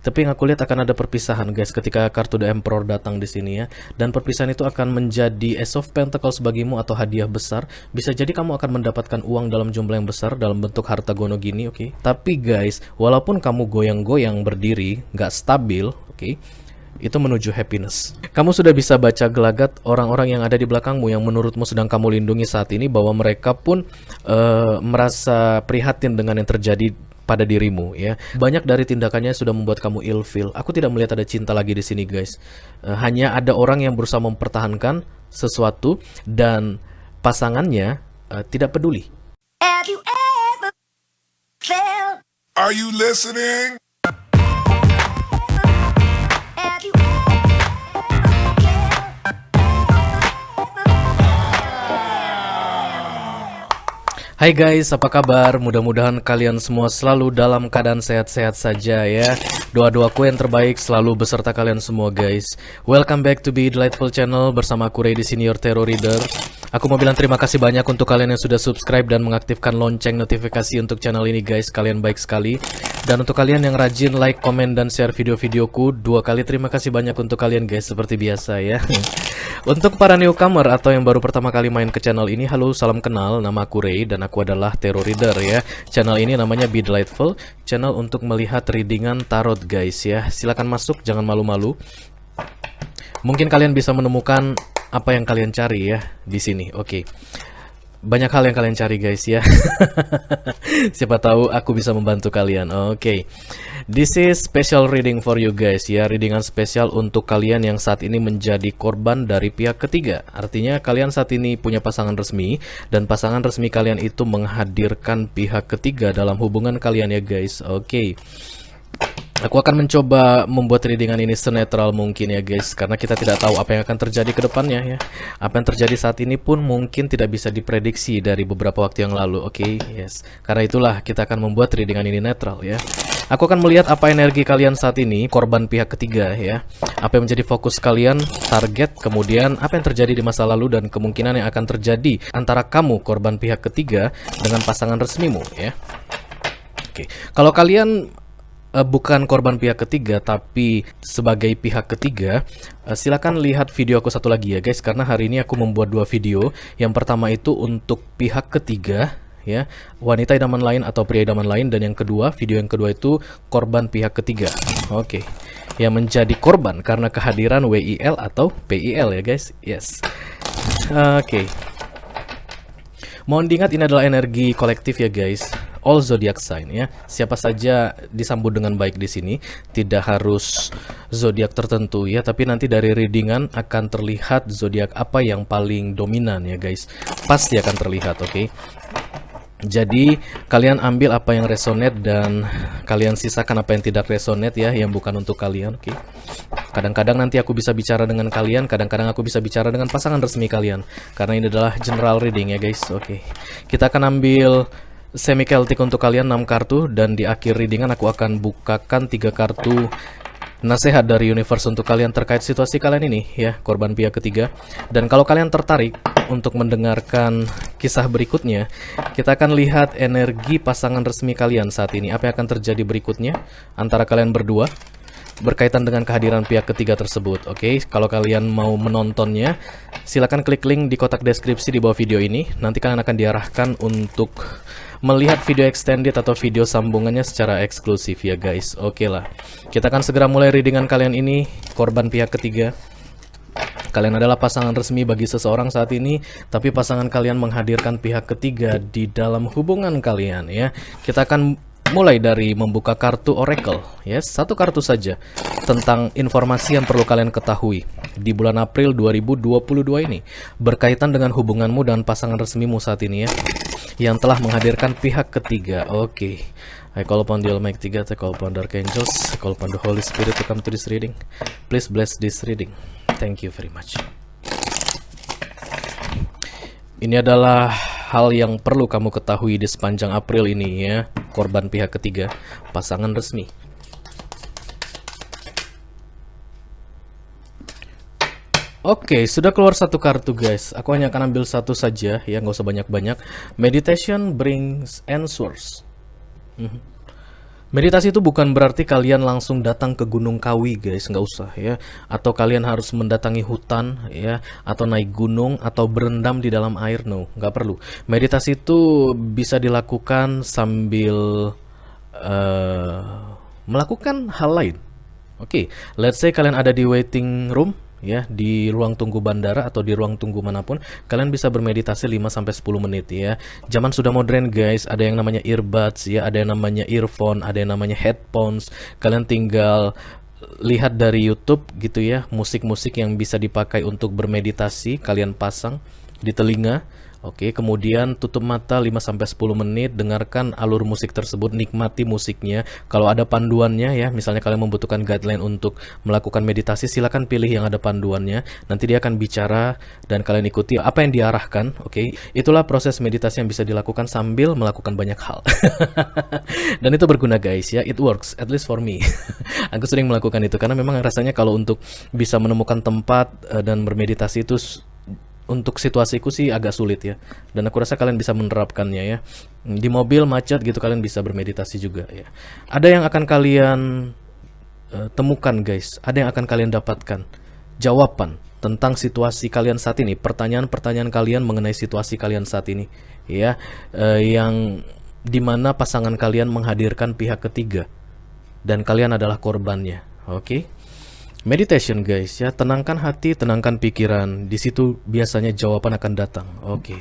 Tapi yang aku lihat akan ada perpisahan guys ketika kartu The Emperor datang di sini ya. Dan perpisahan itu akan menjadi Ace of Pentacles bagimu atau hadiah besar. Bisa jadi kamu akan mendapatkan uang dalam jumlah yang besar dalam bentuk harta gono gini, oke. Tapi guys, walaupun kamu goyang-goyang berdiri, nggak stabil, oke, itu menuju happiness. Kamu sudah bisa baca gelagat orang-orang yang ada di belakangmu yang menurutmu sedang kamu lindungi saat ini, bahwa mereka pun merasa prihatin dengan yang terjadi pada dirimu ya. Banyak dari tindakannya sudah membuat kamu ilfeel. Aku tidak melihat ada cinta lagi di sini guys. Hanya ada orang yang berusaha mempertahankan sesuatu dan pasangannya tidak peduli. Have you ever felt? Are you listening? Have you ever felt? Hai guys, apa kabar? Mudah-mudahan kalian semua selalu dalam keadaan sehat-sehat saja ya. Doa-doaku yang terbaik selalu beserta kalian semua guys. Welcome back to Be Delightful Channel bersama aku Ray di sini, your Tarot Reader. Aku mau bilang terima kasih banyak untuk kalian yang sudah subscribe dan mengaktifkan lonceng notifikasi untuk channel ini guys. Kalian baik sekali. Dan untuk kalian yang rajin like, komen, dan share video-videoku, 2 kali terima kasih banyak untuk kalian guys, seperti biasa ya. Untuk para newcomer atau yang baru pertama kali main ke channel ini, halo, salam kenal, nama aku Ray dan aku adalah Tarot Reader ya. Channel ini namanya Be Delightful, channel untuk melihat readingan tarot guys ya. Silakan masuk, jangan malu-malu. Mungkin kalian bisa menemukan apa yang kalian cari ya di sini. Oke. Banyak hal yang kalian cari guys ya. Siapa tahu aku bisa membantu kalian. Oke. This is special reading for you guys ya. Readingan spesial untuk kalian yang saat ini menjadi korban dari pihak ketiga. Artinya kalian saat ini punya pasangan resmi dan pasangan resmi kalian itu menghadirkan pihak ketiga dalam hubungan kalian ya guys. Oke. Aku akan mencoba membuat readingan ini senetral mungkin ya guys, karena kita tidak tahu apa yang akan terjadi ke depannya ya. Apa yang terjadi saat ini pun mungkin tidak bisa diprediksi dari beberapa waktu yang lalu, oke? Yes. Karena itulah kita akan membuat readingan ini netral ya. Aku akan melihat apa energi kalian saat ini, korban pihak ketiga ya. Apa yang menjadi fokus kalian, target, kemudian apa yang terjadi di masa lalu dan kemungkinan yang akan terjadi antara kamu, korban pihak ketiga, dengan pasangan resmimu ya. Oke. Kalau kalian bukan korban pihak ketiga tapi sebagai pihak ketiga, silakan lihat video aku satu lagi ya guys, karena hari ini aku membuat 2 video. Yang pertama itu untuk pihak ketiga ya, wanita idaman lain atau pria idaman lain, dan yang kedua, video yang kedua itu korban pihak ketiga. Oke. Yang menjadi korban karena kehadiran WIL atau PIL ya guys. Yes. Oke. Mohon diingat ini adalah energi kolektif ya guys. All zodiac sign ya. Siapa saja disambut dengan baik di sini. Tidak harus zodiak tertentu ya, tapi nanti dari readingan akan terlihat zodiak apa yang paling dominan ya guys. Pasti akan terlihat, oke? Jadi kalian ambil apa yang resonate dan kalian sisakan apa yang tidak resonate ya, yang bukan untuk kalian, oke? Kadang-kadang nanti aku bisa bicara dengan kalian, kadang-kadang aku bisa bicara dengan pasangan resmi kalian, karena ini adalah general reading ya guys. Oke. Kita akan ambil semi Celtic untuk kalian 6 kartu, dan di akhir readingan aku akan bukakan 3 kartu nasihat dari universe untuk kalian terkait situasi kalian ini ya, korban pihak ketiga. Dan kalau kalian tertarik untuk mendengarkan kisah berikutnya, kita akan lihat energi pasangan resmi kalian saat ini. Apa yang akan terjadi berikutnya antara kalian berdua berkaitan dengan kehadiran pihak ketiga tersebut. Oke, kalau kalian mau menontonnya, silakan klik link di kotak deskripsi di bawah video ini. Nanti kalian akan diarahkan untuk melihat video extended atau video sambungannya secara eksklusif ya guys. Oke lah, kita akan segera mulai readingan kalian ini, korban pihak ketiga. Kalian adalah pasangan resmi bagi seseorang saat ini, tapi pasangan kalian menghadirkan pihak ketiga di dalam hubungan kalian ya. Kita akan mulai dari membuka kartu Oracle, yes, 1 kartu saja tentang informasi yang perlu kalian ketahui di bulan April 2022 ini berkaitan dengan hubunganmu dan pasangan resmimu saat ini ya, yang telah menghadirkan pihak ketiga. Oke. I call upon the Almighty God, I call upon the Archangels, I call upon the Holy Spirit to come to this reading. Please bless this reading. Thank you very much. Ini adalah hal yang perlu kamu ketahui di sepanjang April ini ya, korban pihak ketiga, pasangan resmi. Oke, sudah keluar 1 kartu guys. Aku hanya akan ambil 1 saja ya, nggak usah banyak-banyak. Meditation brings answers. Meditasi itu bukan berarti kalian langsung datang ke Gunung Kawi guys, nggak usah ya. Atau kalian harus mendatangi hutan ya, atau naik gunung, atau berendam di dalam air, no, nggak perlu. Meditasi itu bisa dilakukan sambil melakukan hal lain. Oke, let's say kalian ada di waiting room ya, di ruang tunggu bandara atau di ruang tunggu manapun, kalian bisa bermeditasi 5-10 menit ya. Zaman sudah modern guys, ada yang namanya earbuds ya, ada yang namanya earphone, ada yang namanya headphones. Kalian tinggal lihat dari YouTube gitu ya, musik-musik yang bisa dipakai untuk bermeditasi, kalian pasang di telinga. Oke, kemudian tutup mata 5-10 menit, dengarkan alur musik tersebut, nikmati musiknya. Kalau ada panduannya ya, misalnya kalian membutuhkan guideline untuk melakukan meditasi, silakan pilih yang ada panduannya. Nanti dia akan bicara dan kalian ikuti apa yang diarahkan. Oke, itulah proses meditasi yang bisa dilakukan sambil melakukan banyak hal. Dan itu berguna guys ya, it works, at least for me. Aku sering melakukan itu karena memang rasanya kalau untuk bisa menemukan tempat dan bermeditasi itu untuk situasiku sih agak sulit ya, dan aku rasa kalian bisa menerapkannya ya. Di mobil macet gitu kalian bisa bermeditasi juga ya. Ada yang akan kalian temukan guys, ada yang akan kalian dapatkan jawaban tentang situasi kalian saat ini, pertanyaan-pertanyaan kalian mengenai situasi kalian saat ini ya, yang dimana pasangan kalian menghadirkan pihak ketiga dan kalian adalah korbannya. Oke. Meditation guys ya, tenangkan hati, tenangkan pikiran. Di situ biasanya jawaban akan datang. Oke.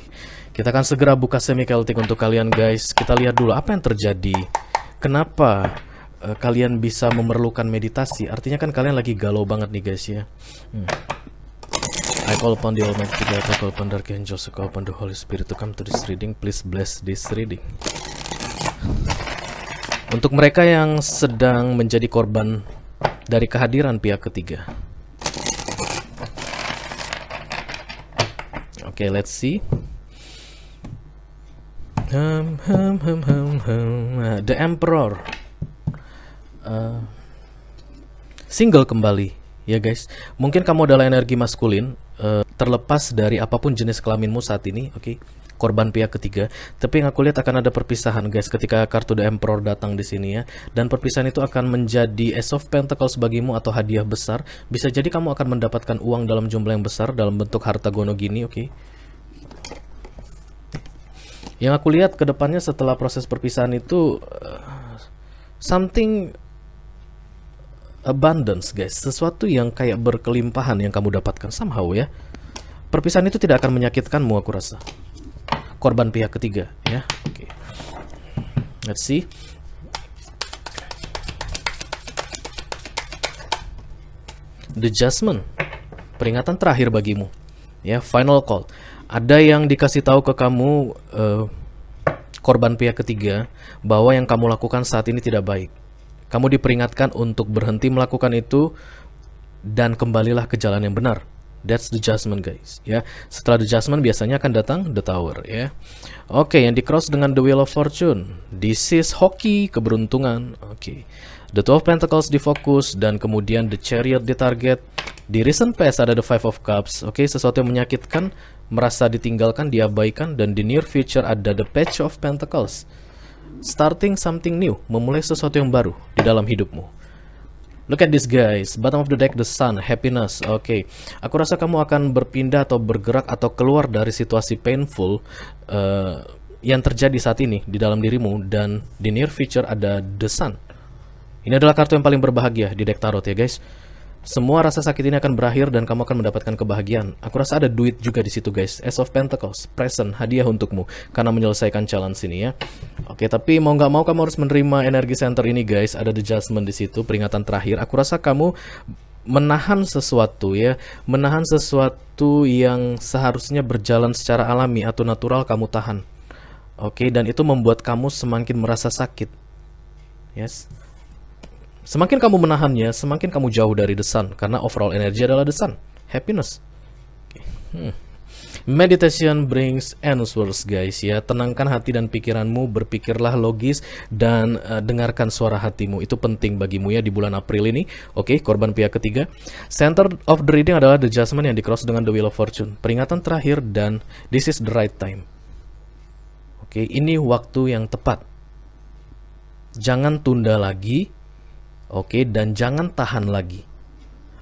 Kita akan segera buka semi Celtic untuk kalian guys. Kita lihat dulu apa yang terjadi. Kenapa kalian bisa memerlukan meditasi? Artinya kan kalian lagi galau banget nih guys ya. I call upon the Almighty God, I call upon the Archangels, I call upon the Holy Spirit to come to this reading. Please bless this reading. Untuk mereka yang sedang menjadi korban dari kehadiran pihak ketiga. Oke, let's see. The Emperor single kembali ya guys. Mungkin kamu adalah energi maskulin, terlepas dari apapun jenis kelaminmu saat ini. Oke. Korban pihak ketiga, tapi yang aku lihat akan ada perpisahan guys ketika kartu The Emperor datang di sini ya, dan perpisahan itu akan menjadi Ace of Pentacles bagimu atau hadiah besar. Bisa jadi kamu akan mendapatkan uang dalam jumlah yang besar dalam bentuk harta gono gini. Oke. Yang aku lihat ke depannya setelah proses perpisahan itu something abundance guys, sesuatu yang kayak berkelimpahan yang kamu dapatkan somehow ya. Perpisahan itu tidak akan menyakitkanmu aku rasa. Korban pihak ketiga ya. Oke. Let's see. The Judgment, peringatan terakhir bagimu ya, final call. Ada yang dikasih tahu ke kamu, korban pihak ketiga, bahwa yang kamu lakukan saat ini tidak baik. Kamu diperingatkan untuk berhenti melakukan itu dan kembalilah ke jalan yang benar. That's the Judgment guys ya. Setelah the Judgment biasanya akan datang the Tower ya. Oke, yang di cross dengan the Wheel of Fortune, this is hoki, keberuntungan. Oke. The Two of Pentacles di fokus, dan kemudian the Chariot di target. Di recent past ada the Five of Cups. Oke, sesuatu yang menyakitkan, merasa ditinggalkan, diabaikan. Dan di near future ada the Page of Pentacles, starting something new, memulai sesuatu yang baru di dalam hidupmu. Look at this guys, bottom of the deck the Sun, happiness. Oke, aku rasa kamu akan berpindah atau bergerak atau keluar dari situasi painful yang terjadi saat ini di dalam dirimu. Dan di near future ada the Sun. Ini adalah kartu yang paling berbahagia di deck tarot ya guys. Semua rasa sakit ini akan berakhir dan kamu akan mendapatkan kebahagiaan. Aku rasa ada duit juga di situ guys. Ace of Pentacles, present, hadiah untukmu karena menyelesaikan challenge ini ya. Oke, tapi mau nggak mau kamu harus menerima energi center ini guys. Ada the Judgment di situ, peringatan terakhir. Aku rasa kamu menahan sesuatu ya, menahan sesuatu yang seharusnya berjalan secara alami atau natural kamu tahan. Oke, dan itu membuat kamu semakin merasa sakit. Yes. Semakin kamu menahannya, semakin kamu jauh dari the Sun, karena overall energi adalah the Sun, happiness. Meditation brings answers guys ya. Tenangkan hati dan pikiranmu, berpikirlah logis dan dengarkan suara hatimu. Itu penting bagimu ya di bulan April ini. Oke, korban pihak ketiga. Center of the reading adalah the Judgment yang di cross dengan the Wheel of Fortune, peringatan terakhir, dan this is the right time. Oke, ini waktu yang tepat. Jangan tunda lagi. Oke, dan jangan tahan lagi.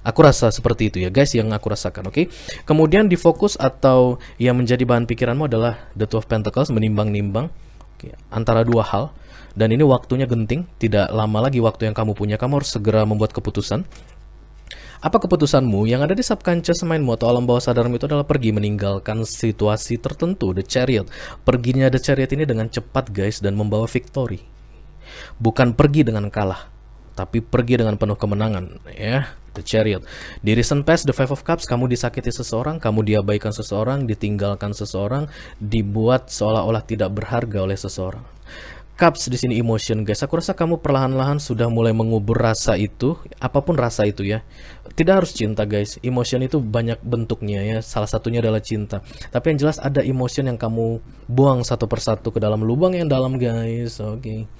Aku rasa seperti itu ya guys, yang aku rasakan. Oke. Kemudian di fokus atau yang menjadi bahan pikiranmu adalah The Two of Pentacles, menimbang-nimbang antara dua hal. Dan ini waktunya genting, tidak lama lagi waktu yang kamu punya. Kamu harus segera membuat keputusan. Apa keputusanmu? Yang ada di subconscious mindmu atau alam bawah sadarmu itu adalah pergi meninggalkan situasi tertentu. The Chariot. Perginya The Chariot ini dengan cepat guys, dan membawa victory. Bukan pergi dengan kalah, tapi pergi dengan penuh kemenangan, ya. The Chariot. Di recent past, The Five of Cups, kamu disakiti seseorang, kamu diabaikan seseorang, ditinggalkan seseorang, dibuat seolah-olah tidak berharga oleh seseorang. Cups di sini emotion, guys. Aku rasa kamu perlahan-lahan sudah mulai mengubur rasa itu, apapun rasa itu ya. Tidak harus cinta, guys. Emotion itu banyak bentuknya ya. Salah satunya adalah cinta. Tapi yang jelas ada emotion yang kamu buang satu persatu ke dalam lubang yang dalam, guys. Oke.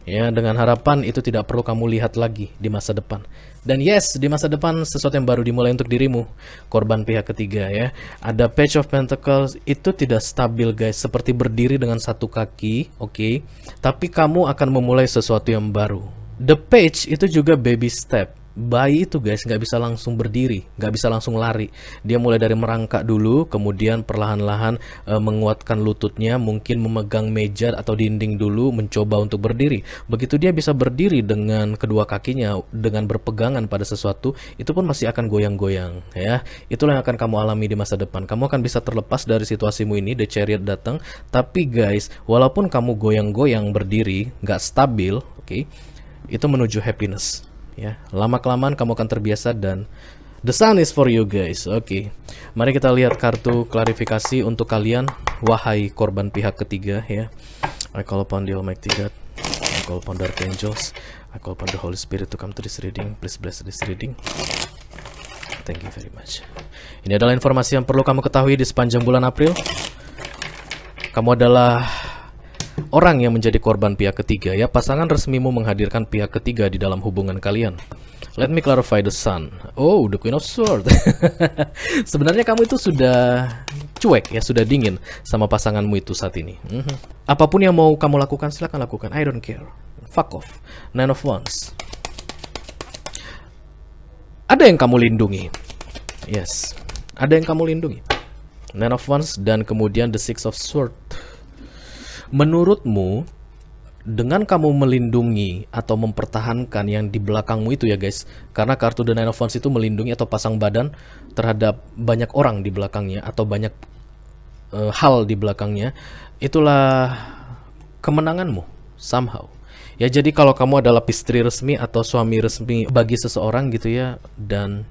Ya, dengan harapan itu tidak perlu kamu lihat lagi di masa depan. Dan yes, di masa depan sesuatu yang baru dimulai untuk dirimu. Korban pihak ketiga ya. Ada Page of Pentacles, itu tidak stabil guys, seperti berdiri dengan satu kaki, oke. Tapi kamu akan memulai sesuatu yang baru. The Page itu juga baby step. Bayi itu guys nggak bisa langsung berdiri, nggak bisa langsung lari. Dia mulai dari merangkak dulu, kemudian perlahan-lahan menguatkan lututnya, mungkin memegang meja atau dinding dulu, mencoba untuk berdiri. Begitu dia bisa berdiri dengan kedua kakinya, dengan berpegangan pada sesuatu, itu pun masih akan goyang-goyang ya. Itulah yang akan kamu alami di masa depan. Kamu akan bisa terlepas dari situasimu ini, The Chariot datang. Tapi guys, walaupun kamu goyang-goyang berdiri, nggak stabil, oke, itu menuju happiness. Ya, lama-kelamaan kamu akan terbiasa dan the sun is for you guys. Oke. Mari kita lihat kartu klarifikasi untuk kalian, wahai korban pihak ketiga ya. I call upon the Almighty God. I call upon the Archangels. I call upon the Holy Spirit to come to this reading. Please bless this reading. Thank you very much. Ini adalah informasi yang perlu kamu ketahui di sepanjang bulan April. Kamu adalah orang yang menjadi korban pihak ketiga ya. Pasangan resmimu menghadirkan pihak ketiga di dalam hubungan kalian. Let me clarify the sun. Oh, the Queen of Swords. Sebenarnya kamu itu sudah cuek ya, sudah dingin sama pasanganmu itu saat ini. Apapun yang mau kamu lakukan, silakan lakukan. I don't care. Fuck off. Nine of Wands. Ada yang kamu lindungi. Yes, ada yang kamu lindungi. Nine of Wands dan kemudian the Six of Swords. Menurutmu, dengan kamu melindungi atau mempertahankan yang di belakangmu itu ya guys, karena kartu The Nine of Wands itu melindungi atau pasang badan terhadap banyak orang di belakangnya atau banyak hal di belakangnya, itulah kemenanganmu somehow. Ya, jadi kalau kamu adalah istri resmi atau suami resmi bagi seseorang gitu ya, dan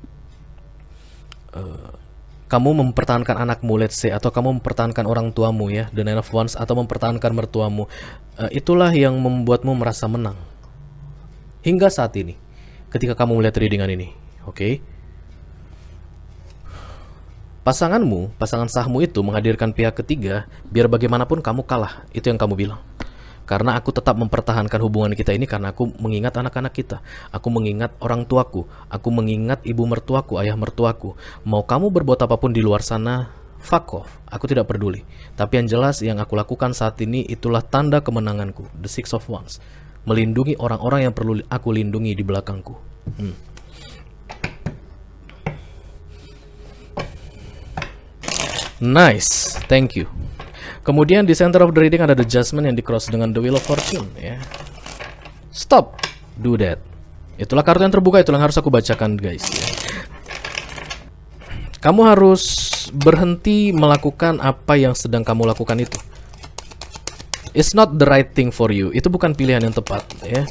kamu mempertahankan anakmu, let's say, atau kamu mempertahankan orang tuamu ya, The Nine of Wands, atau mempertahankan mertuamu, itulah yang membuatmu merasa menang hingga saat ini ketika kamu melihat readingan ini, oke? Pasanganmu, pasangan sahmu itu menghadirkan pihak ketiga, biar bagaimanapun kamu kalah, itu yang kamu bilang. Karena aku tetap mempertahankan hubungan kita ini karena aku mengingat anak-anak kita. Aku mengingat orang tuaku. Aku mengingat ibu mertuaku, ayah mertuaku. Mau kamu berbuat apapun di luar sana, fuck off. Aku tidak peduli. Tapi yang jelas yang aku lakukan saat ini itulah tanda kemenanganku. The Six of Wands. Melindungi orang-orang yang perlu aku lindungi di belakangku. Nice. Thank you. Kemudian di center of the reading ada the Judgment yang di cross dengan the Wheel of Fortune ya. Stop, do that. Itulah kartu yang terbuka, itulah yang harus aku bacakan guys ya. Kamu harus berhenti melakukan apa yang sedang kamu lakukan itu. It's not the right thing for you. Itu bukan pilihan yang tepat ya.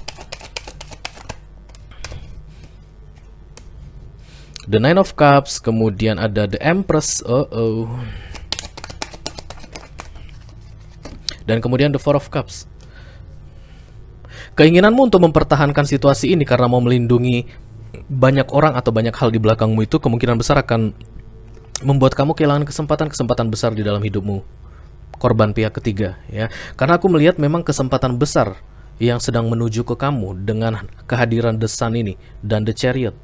The Nine of Cups, kemudian ada the Empress. Dan kemudian the Four of Cups. Keinginanmu untuk mempertahankan situasi ini karena mau melindungi banyak orang atau banyak hal di belakangmu itu kemungkinan besar akan membuat kamu kehilangan kesempatan-kesempatan besar di dalam hidupmu. Korban pihak ketiga ya. Karena aku melihat memang kesempatan besar yang sedang menuju ke kamu dengan kehadiran the Sun ini dan the Chariot.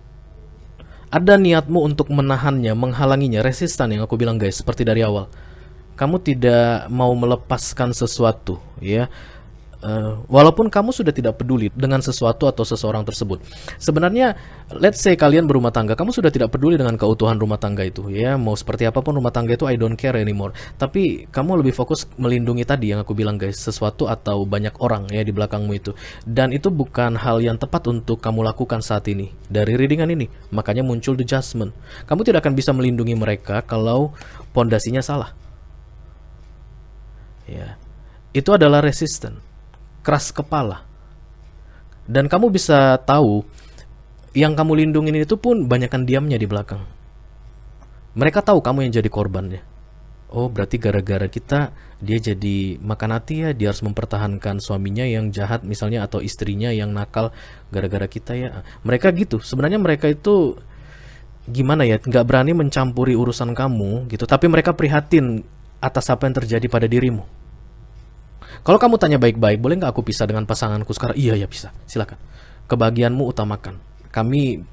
Ada niatmu untuk menahannya, menghalanginya, resistan yang aku bilang guys, seperti dari awal. Kamu tidak mau melepaskan sesuatu ya. Walaupun kamu sudah tidak peduli dengan sesuatu atau seseorang tersebut. Sebenarnya, let's say kalian berumah tangga, kamu sudah tidak peduli dengan keutuhan rumah tangga itu, ya. Mau seperti apapun rumah tangga itu, I don't care anymore. Tapi kamu lebih fokus melindungi tadi yang aku bilang guys, sesuatu atau banyak orang ya di belakangmu itu. Dan itu bukan hal yang tepat untuk kamu lakukan saat ini. Dari readingan ini, makanya muncul the judgment. Kamu tidak akan bisa melindungi mereka kalau pondasinya salah. Ya. Itu adalah resisten, keras kepala. Dan kamu bisa tahu yang kamu lindungin itu pun banyakkan diamnya di belakang. Mereka tahu kamu yang jadi korbannya. Oh, berarti gara-gara kita dia jadi makan hati ya, dia harus mempertahankan suaminya yang jahat misalnya atau istrinya yang nakal gara-gara kita ya. Mereka gitu. Sebenarnya mereka itu gimana ya, nggak berani mencampuri urusan kamu gitu, tapi mereka prihatin atas apa yang terjadi pada dirimu. Kalau kamu tanya baik-baik, boleh nggak aku pisah dengan pasanganku sekarang? Iya ya bisa, silakan. Kebahagiaanmu utamakan. Kami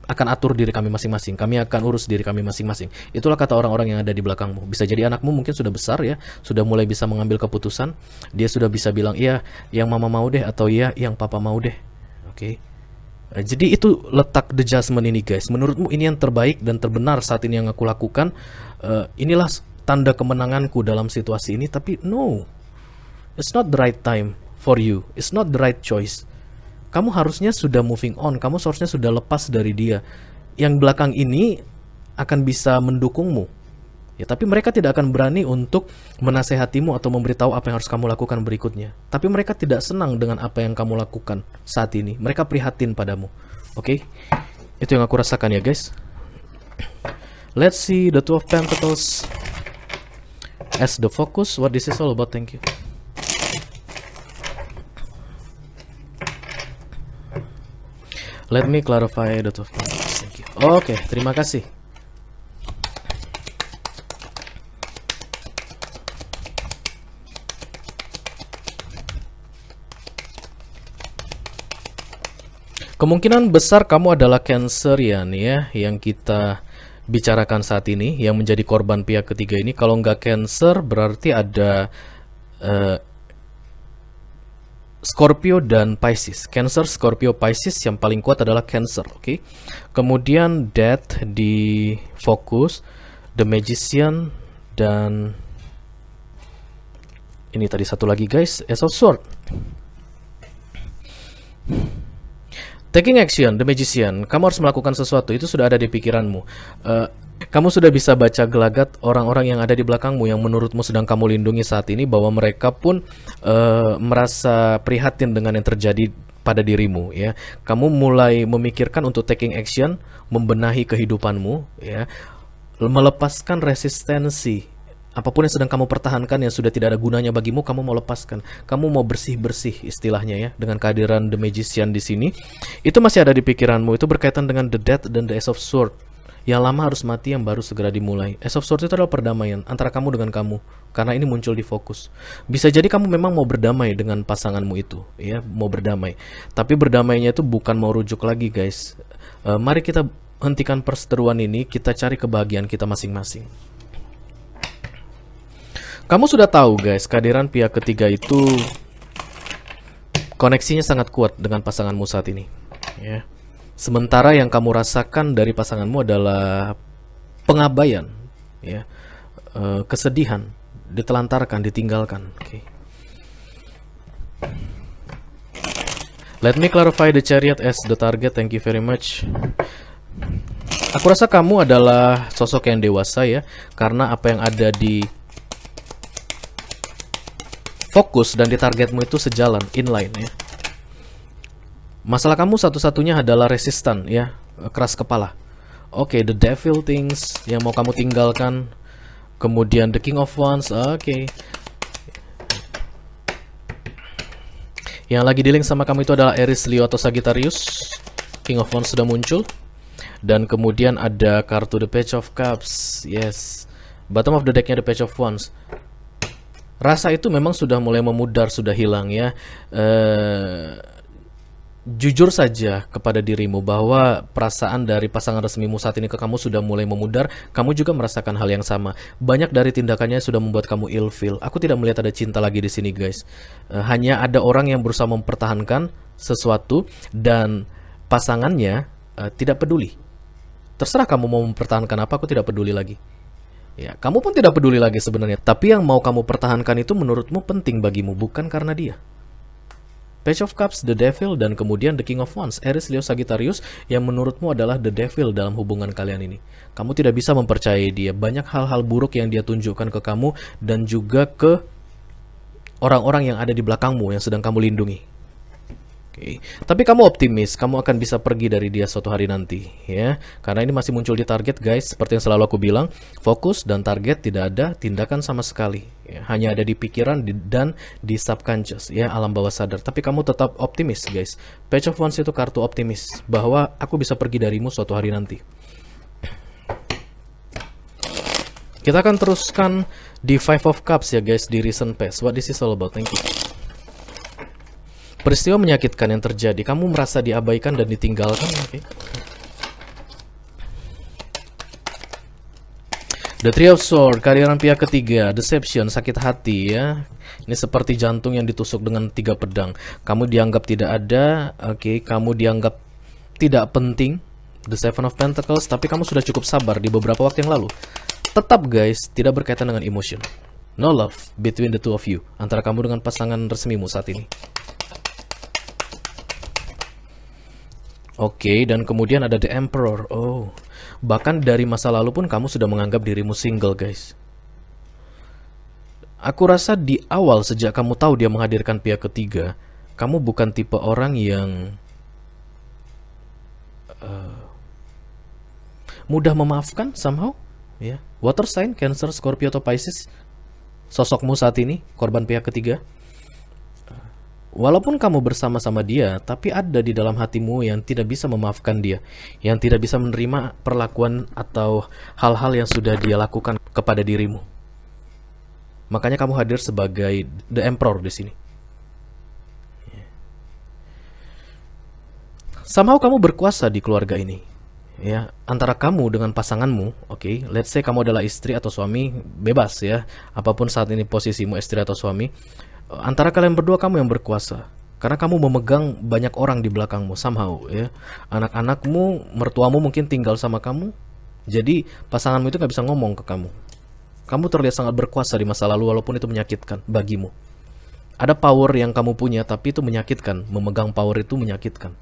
akan atur diri kami masing-masing. Kami akan urus diri kami masing-masing. Itulah kata orang-orang yang ada di belakangmu. Bisa jadi anakmu mungkin sudah besar ya, sudah mulai bisa mengambil keputusan. Dia sudah bisa bilang iya, yang mama mau deh, atau iya, yang papa mau deh. Oke. Jadi itu letak the judgment ini guys. Menurutmu ini yang terbaik dan terbenar saat ini yang aku lakukan. Inilah tanda kemenanganku dalam situasi ini. Tapi no. It's not the right time for you. It's not the right choice. Kamu harusnya sudah moving on. Kamu seharusnya sudah lepas dari dia. Yang belakang ini akan bisa mendukungmu. Ya, tapi mereka tidak akan berani untuk menasehatimu atau memberitahu apa yang harus kamu lakukan berikutnya. Tapi mereka tidak senang dengan apa yang kamu lakukan saat ini. Mereka prihatin padamu. Oke? Itu yang aku rasakan ya guys. Let's see the Two of Pentacles as the focus. What this is all about. Thank you. Let me clarify the Two of Pentacles. Thank you. Oke, terima kasih. Kemungkinan besar kamu adalah Cancerian ya, yang kita bicarakan saat ini, yang menjadi korban pihak ketiga ini. Kalau nggak Cancer, berarti ada Scorpio dan Pisces. Cancer, Scorpio, Pisces, yang paling kuat adalah Cancer, oke? Kemudian Death di fokus, The Magician, dan ini tadi satu lagi guys, Ace of Swords. Taking action, The Magician. Kamu harus melakukan sesuatu, itu sudah ada di pikiranmu. Kamu sudah bisa baca gelagat orang-orang yang ada di belakangmu yang menurutmu sedang kamu lindungi saat ini, bahwa mereka pun merasa prihatin dengan yang terjadi pada dirimu ya. Kamu mulai memikirkan untuk taking action, membenahi kehidupanmu ya, melepaskan resistensi. Apapun yang sedang kamu pertahankan yang sudah tidak ada gunanya bagimu, kamu mau lepaskan. Kamu mau bersih-bersih istilahnya ya, dengan kehadiran The Magician di sini. Itu masih ada di pikiranmu, itu berkaitan dengan The Death dan The Ace of Swords. Yang lama harus mati, yang baru segera dimulai. Ace of Swords itu adalah perdamaian antara kamu dengan kamu, karena ini muncul di fokus. Bisa jadi kamu memang mau berdamai dengan pasanganmu itu, ya, mau berdamai. Tapi berdamainya itu bukan mau rujuk lagi, guys. Mari kita hentikan perseteruan ini, kita cari kebahagiaan kita masing-masing. Kamu sudah tahu, guys, kehadiran pihak ketiga itu koneksinya sangat kuat dengan pasanganmu saat ini, ya. Sementara yang kamu rasakan dari pasanganmu adalah pengabaian, ya, kesedihan, ditelantarkan, ditinggalkan. Okay. Let me clarify the Chariot as the target. Thank you very much. Aku rasa kamu adalah sosok yang dewasa ya, karena apa yang ada di fokus dan di targetmu itu sejalan, inline ya. Masalah kamu satu-satunya adalah resistan ya, keras kepala. Oke, the devil things yang mau kamu tinggalkan. Kemudian the King of Wands, oke. Yang lagi dealing sama kamu itu adalah Aries, Leo, atau Sagittarius. King of Wands sudah muncul. Dan kemudian ada kartu the Page of Cups. Yes, bottom of the decknya the Page of Wands. Rasa itu memang sudah mulai memudar, sudah hilang ya. jujur saja kepada dirimu bahwa perasaan dari pasangan resmimu saat ini ke kamu sudah mulai memudar. Kamu juga merasakan hal yang sama. Banyak dari tindakannya sudah membuat kamu ilfeel. Aku tidak melihat ada cinta lagi di sini, guys. Hanya ada orang yang berusaha mempertahankan sesuatu dan pasangannya tidak peduli. Terserah kamu mau mempertahankan apa, aku tidak peduli lagi. Ya, kamu pun tidak peduli lagi sebenarnya. Tapi yang mau kamu pertahankan itu menurutmu penting bagimu, bukan karena dia. Page of Cups, The Devil, dan kemudian The King of Wands, Aries, Leo, Sagittarius, yang menurutmu adalah The Devil dalam hubungan kalian ini. Kamu tidak bisa mempercayai dia. Banyak hal-hal buruk yang dia tunjukkan ke kamu dan juga ke orang-orang yang ada di belakangmu yang sedang kamu lindungi. Tapi kamu optimis, kamu akan bisa pergi dari dia suatu hari nanti, ya. Karena ini masih muncul di target, guys. Seperti yang selalu aku bilang, fokus dan target, tidak ada tindakan sama sekali. Ya, hanya ada di pikiran dan di subconscious, ya, alam bawah sadar. Tapi kamu tetap optimis, guys. Page of Wands itu kartu optimis bahwa aku bisa pergi darimu suatu hari nanti. Kita akan teruskan di Five of Cups, ya, guys, di recent past. What this is all about? Thank you. Peristiwa menyakitkan yang terjadi, kamu merasa diabaikan dan ditinggalkan. Okay. The Three of Swords, kehadiran pihak ketiga, deception, sakit hati, ya. Ini seperti jantung yang ditusuk dengan 3 pedang. Kamu dianggap tidak ada, oke, kamu dianggap tidak penting. The Seven of Pentacles, tapi kamu sudah cukup sabar di beberapa waktu yang lalu. Tetap, guys, tidak berkaitan dengan emotion. No love between the two of you, antara kamu dengan pasangan resmimu saat ini. Oke, dan kemudian ada The Emperor. Oh, bahkan dari masa lalu pun kamu sudah menganggap dirimu single, guys. Aku rasa di awal sejak kamu tahu dia menghadirkan pihak ketiga, kamu bukan tipe orang yang mudah memaafkan somehow, ya. Water sign, Cancer, Scorpio atau Pisces, sosokmu saat ini korban pihak ketiga. Walaupun kamu bersama-sama dia, tapi ada di dalam hatimu yang tidak bisa memaafkan dia, yang tidak bisa menerima perlakuan atau hal-hal yang sudah dia lakukan kepada dirimu. Makanya kamu hadir sebagai The Emperor di sini. Somehow kamu berkuasa di keluarga ini, ya, antara kamu dengan pasanganmu. Oke, let's say kamu adalah istri atau suami, bebas, ya, apapun saat ini posisimu, istri atau suami. Antara kalian berdua kamu yang berkuasa, karena kamu memegang banyak orang di belakangmu somehow, ya. Anak-anakmu, mertuamu mungkin tinggal sama kamu, jadi pasanganmu itu gak bisa ngomong ke kamu. Kamu terlihat sangat berkuasa di masa lalu, walaupun itu menyakitkan bagimu. Ada power yang kamu punya, tapi itu menyakitkan. Memegang power itu menyakitkan.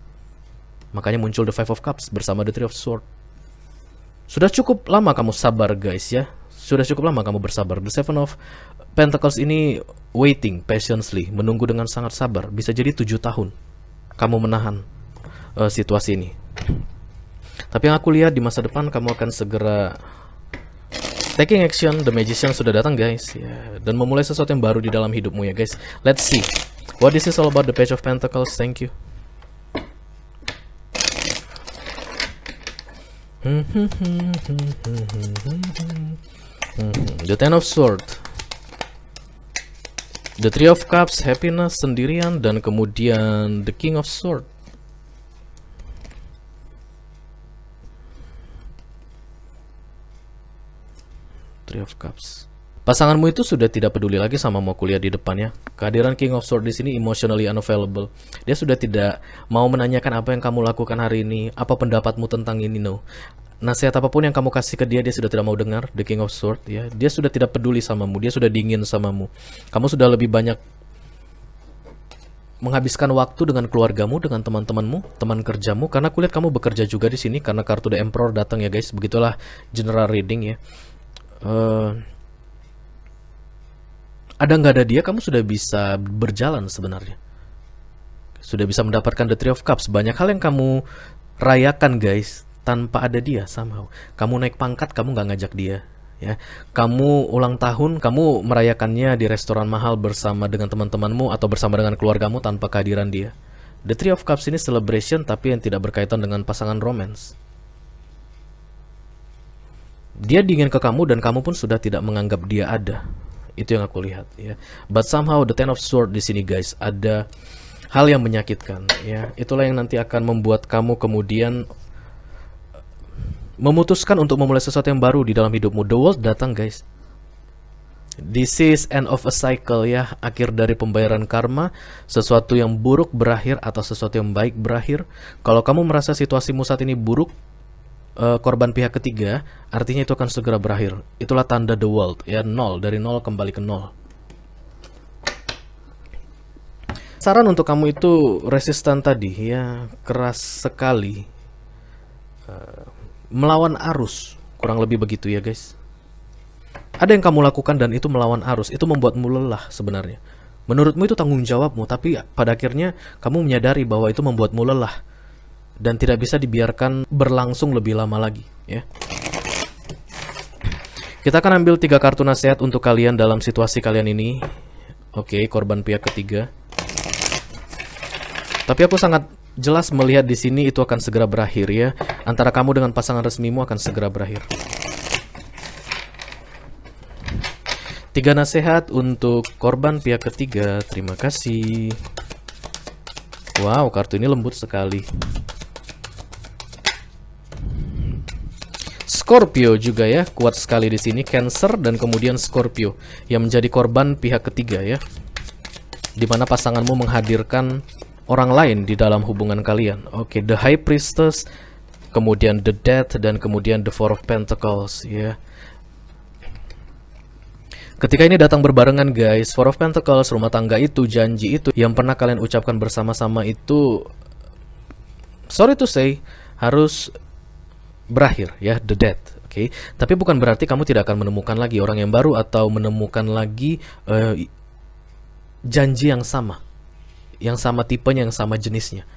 Makanya muncul The Five of Cups bersama The Three of Swords. Sudah cukup lama kamu sabar, guys, ya. Sudah cukup lama kamu bersabar. The Seven of Pentacles ini waiting patiently, menunggu dengan sangat sabar. Bisa jadi 7 tahun kamu menahan situasi ini. Tapi yang aku lihat di masa depan kamu akan segera taking action. The Magician sudah datang, guys, ya, dan memulai sesuatu yang baru di dalam hidupmu, ya, guys. Let's see what this is all about. The Page of Pentacles. Thank you. The Ten of Swords, The Three of Cups, happiness, sendirian, dan kemudian The King of Swords. Three of Cups. Pasanganmu itu sudah tidak peduli lagi sama mau kuliah di depannya. Kehadiran King of Swords di sini emotionally unavailable. Dia sudah tidak mau menanyakan apa yang kamu lakukan hari ini, apa pendapatmu tentang ini, no. Nasihat apapun yang kamu kasih ke dia, dia sudah tidak mau dengar. The King of Swords, ya. Dia sudah tidak peduli samamu, dia sudah dingin samamu. Kamu sudah lebih banyak menghabiskan waktu dengan keluargamu, dengan teman-temanmu, teman kerjamu, karena kulihat kamu bekerja juga di sini karena kartu The Emperor datang, ya, guys. Begitulah general reading, ya. Ada nggak ada dia, kamu sudah bisa berjalan sebenarnya. Sudah bisa mendapatkan The Three of Cups. Banyak hal yang kamu rayakan, guys, tanpa ada dia somehow. Kamu naik pangkat, kamu nggak ngajak dia, ya. Kamu ulang tahun, kamu merayakannya di restoran mahal bersama dengan teman-temanmu atau bersama dengan keluargamu tanpa kehadiran dia. The Three of Cups ini celebration tapi yang tidak berkaitan dengan pasangan romance. Dia dingin ke kamu dan kamu pun sudah tidak menganggap dia ada. Itu yang aku lihat, ya. But somehow the Ten of Swords di sini, guys, ada hal yang menyakitkan, ya. Itulah yang nanti akan membuat kamu kemudian memutuskan untuk memulai sesuatu yang baru di dalam hidupmu. The World datang, guys. This is end of a cycle, ya, akhir dari pembayaran karma. Sesuatu yang buruk berakhir atau sesuatu yang baik berakhir. Kalau kamu merasa situasimu saat ini buruk, korban pihak ketiga, artinya itu akan segera berakhir. Itulah tanda the world, ya, nol, dari nol kembali ke nol. Saran untuk kamu itu resistan tadi, ya, keras sekali, melawan arus, kurang lebih begitu ya guys. Ada yang kamu lakukan dan itu melawan arus, itu membuatmu lelah sebenarnya. Menurutmu itu tanggung jawabmu, tapi pada akhirnya kamu menyadari bahwa itu membuatmu lelah dan tidak bisa dibiarkan berlangsung lebih lama lagi, ya. Kita akan ambil 3 kartu nasihat untuk kalian dalam situasi kalian ini. Oke, korban pihak ketiga. Tapi aku sangat jelas melihat di sini itu akan segera berakhir, ya. Antara kamu dengan pasangan resmimu akan segera berakhir. 3 nasihat untuk korban pihak ketiga. Terima kasih. Wow, kartu ini lembut sekali. Scorpio juga ya, kuat sekali di sini. Cancer dan kemudian Scorpio yang menjadi korban pihak ketiga ya. Dimana pasanganmu menghadirkan orang lain di dalam hubungan kalian. Oke, The High Priestess, kemudian The Death, dan kemudian The Four of Pentacles ya. Ketika ini datang berbarengan guys, Four of Pentacles, rumah tangga itu, janji itu yang pernah kalian ucapkan bersama-sama itu, sorry to say, harus berakhir ya, The Death. Oke. Tapi bukan berarti kamu tidak akan menemukan lagi orang yang baru atau menemukan lagi janji yang sama tipenya, yang sama jenisnya.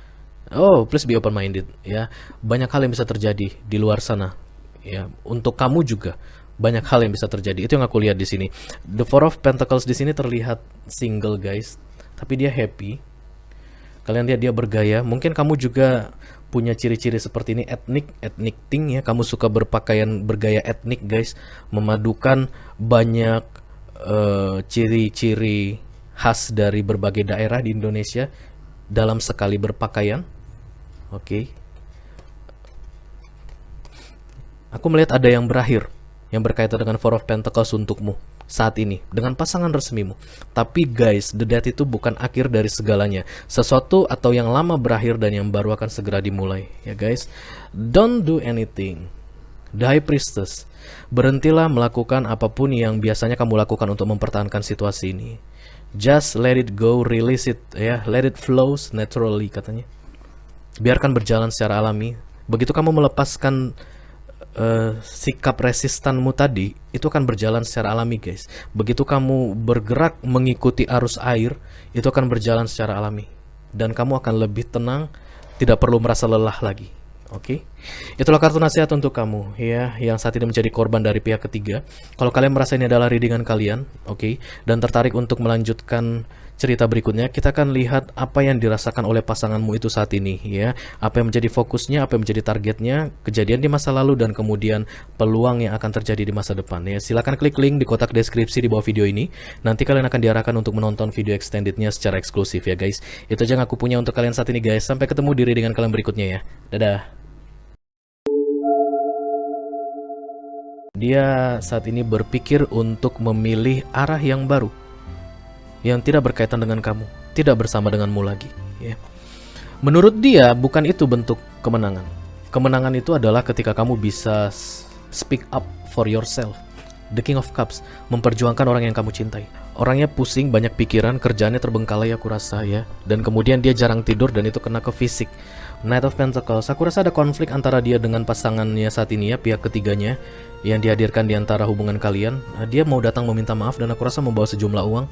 Oh, please be open minded ya. Banyak hal yang bisa terjadi di luar sana ya. Untuk kamu juga banyak hal yang bisa terjadi. Itu yang aku lihat di sini. The Four of Pentacles di sini terlihat single guys, tapi dia happy. Kalian lihat dia bergaya. Mungkin kamu juga punya ciri-ciri seperti ini, ethnic thing ya. Kamu suka berpakaian bergaya etnik guys, memadukan banyak ciri-ciri khas dari berbagai daerah di Indonesia dalam sekali berpakaian. Oke. Aku melihat ada yang berakhir yang berkaitan dengan Four of Pentacles untukmu saat ini dengan pasangan resmimu. Tapi guys, The Death itu bukan akhir dari segalanya. Sesuatu atau yang lama berakhir dan yang baru akan segera dimulai ya guys. Don't do anything. The High Priestess, berhentilah melakukan apapun yang biasanya kamu lakukan untuk mempertahankan situasi ini. Just let it go, release it ya, let it flows naturally katanya. Biarkan berjalan secara alami. Begitu kamu melepaskan sikap resistanmu tadi, itu akan berjalan secara alami guys. Begitu kamu bergerak mengikuti arus air, itu akan berjalan secara alami. Dan kamu akan lebih tenang, tidak perlu merasa lelah lagi. Oke, itulah kartu nasihat untuk kamu ya, yang saat ini menjadi korban dari pihak ketiga. Kalau kalian merasa ini adalah readingan kalian, oke, dan tertarik untuk melanjutkan cerita berikutnya, kita akan lihat apa yang dirasakan oleh pasanganmu itu saat ini ya. Apa yang menjadi fokusnya, apa yang menjadi targetnya, kejadian di masa lalu, dan kemudian peluang yang akan terjadi di masa depan ya. Silahkan klik link di kotak deskripsi di bawah video ini. Nanti kalian akan diarahkan untuk menonton video extendednya secara eksklusif ya guys. Itu aja yang aku punya untuk kalian saat ini guys. Sampai ketemu di readingan kalian berikutnya ya. Dadah. Dia saat ini berpikir untuk memilih arah yang baru, yang tidak berkaitan dengan kamu, tidak bersama denganmu lagi ya. Menurut dia bukan itu bentuk kemenangan. Kemenangan itu adalah ketika kamu bisa speak up for yourself. The King of Cups, memperjuangkan orang yang kamu cintai. Orangnya pusing, banyak pikiran, kerjaannya terbengkalai aku rasa ya. Dan kemudian dia jarang tidur dan itu kena ke fisik. Knight of Pentacles, aku rasa ada konflik antara dia dengan pasangannya saat ini ya, pihak ketiganya yang dihadirkan di antara hubungan kalian. Dia mau datang meminta maaf dan aku rasa membawa sejumlah uang.